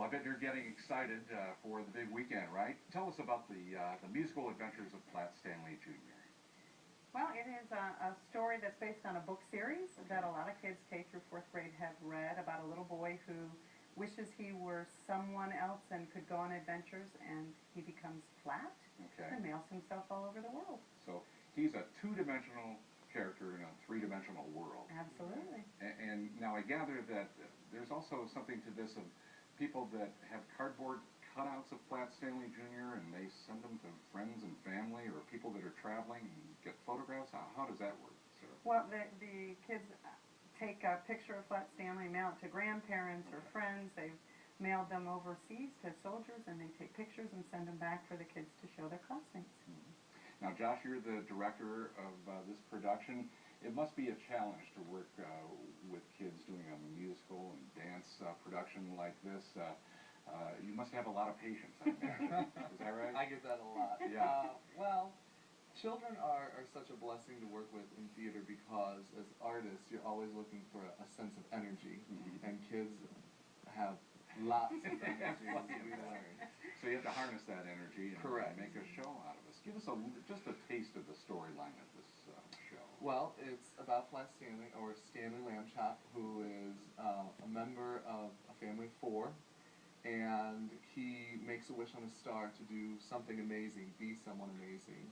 Well, I bet you're getting excited for the big weekend, right? Tell us about the musical adventures of Platt Stanley Jr. Well, it is a story that's based on a book series that a lot of kids K through 4th grade have read about a little boy who wishes he were someone else and could go on adventures, and he becomes flat and mails himself all over the world. So he's a two-dimensional character in a three-dimensional world. Absolutely. And now I gather that there's also something to this of people that have cardboard cutouts of Platt Stanley Jr. and they send them to friends and family or people that are traveling and get photographs. How does that work, sir? Well, the kids take a picture of Platt Stanley, mail it to grandparents or friends. They've mailed them overseas to soldiers, and they take pictures and send them back for the kids to show their classmates. Mm-hmm. Now, Josh, you're the director of this production. It must be a challenge to work with kids doing a musical and dance production like this. You must have a lot of patience, I imagine. Is that right? I get that a lot. Yeah. Well, children are such a blessing to work with in theater because as artists, you're always looking for a sense of energy, and kids have lots of energy as we learn. So you have to harness that energy Correct. And make a show out of it. Give us just a taste of the storyline of this show. Well, it's about Platt Stanley, or Stanley Lambchop, who is a member of a family of 4, and he makes a wish on a star to do something amazing, be someone amazing,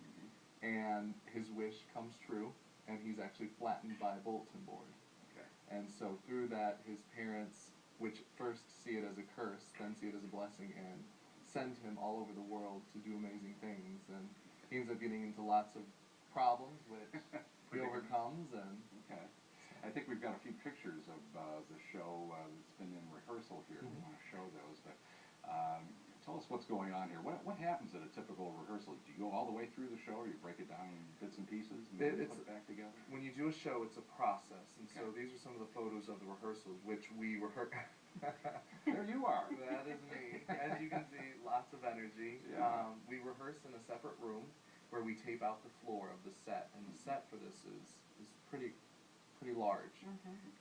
and his wish comes true, and he's actually flattened by a bulletin board. Okay. And so through that, his parents, which first see it as a curse, then see it as a blessing, and send him all over the world to do amazing things. And he ends up getting into lots of problems, which he overcomes. And okay. I think we've got a few pictures of the show that's been in rehearsal here. We want to show those, but tell us what's going on here. What happens at a typical rehearsal? Do you go all the way through the show, or you break it down in bits and pieces and then put it back together? When you do a show, it's a process, and so these are some of the photos of the rehearsals, which we rehearse. There you are. That is me. As you can see, lots of energy. Yeah. We rehearse in a separate room where we tape out the floor of the set, and the set for this is pretty large,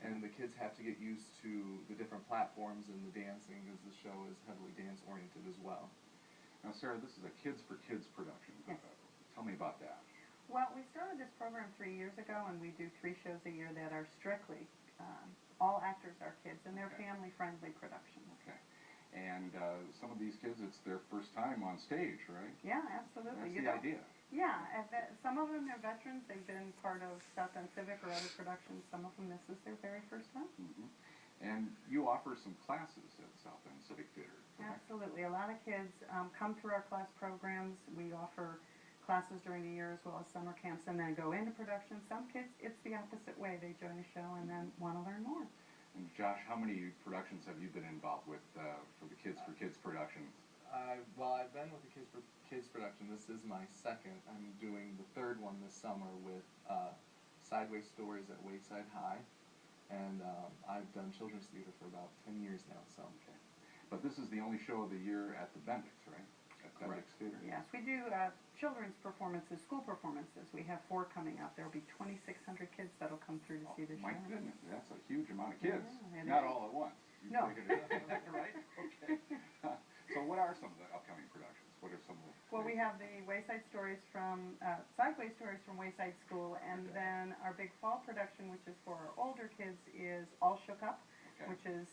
and the kids have to get used to the different platforms and the dancing, because the show is heavily dance oriented as well. Now, Sarah, this is a Kids for Kids production. Yes. Tell me about that. Well, we started this program 3 years ago, and we do 3 shows a year that are strictly, all actors are kids, and they're family-friendly productions. Okay. And some of these kids, it's their first time on stage, right? Yeah, absolutely. That's the idea. Yeah, some of them are veterans. They've been part of South End Civic or other productions. Some of them, this is their very first time. And you offer some classes at South End Civic Theater, correct? Absolutely. A lot of kids come through our class programs. We offer classes during the year as well as summer camps, and then go into production. Some kids, it's the opposite way. They join a show and then want to learn more. And Josh, how many productions have you been involved with for the Kids for Kids productions? Well, I've been with the Kids for Kids production. This is my second. I'm doing the third one this summer with Sideways Stories at Wayside High, and I've done children's theater for about 10 years now. So. Okay. But this is the only show of the year at the Bendix, right? At Bendix Theater. Yes, we do children's performances, school performances. We have 4 coming up. There will be 2,600 kids that'll come through to see the show. My goodness, that's a huge amount of kids. Yeah, not all at once. No. Right? Okay. So what are some of the upcoming productions? What are some of the... Well, we have the Wayside Stories from, Sideways Stories from Wayside School, and then our big fall production, which is for our older kids, is All Shook Up, which is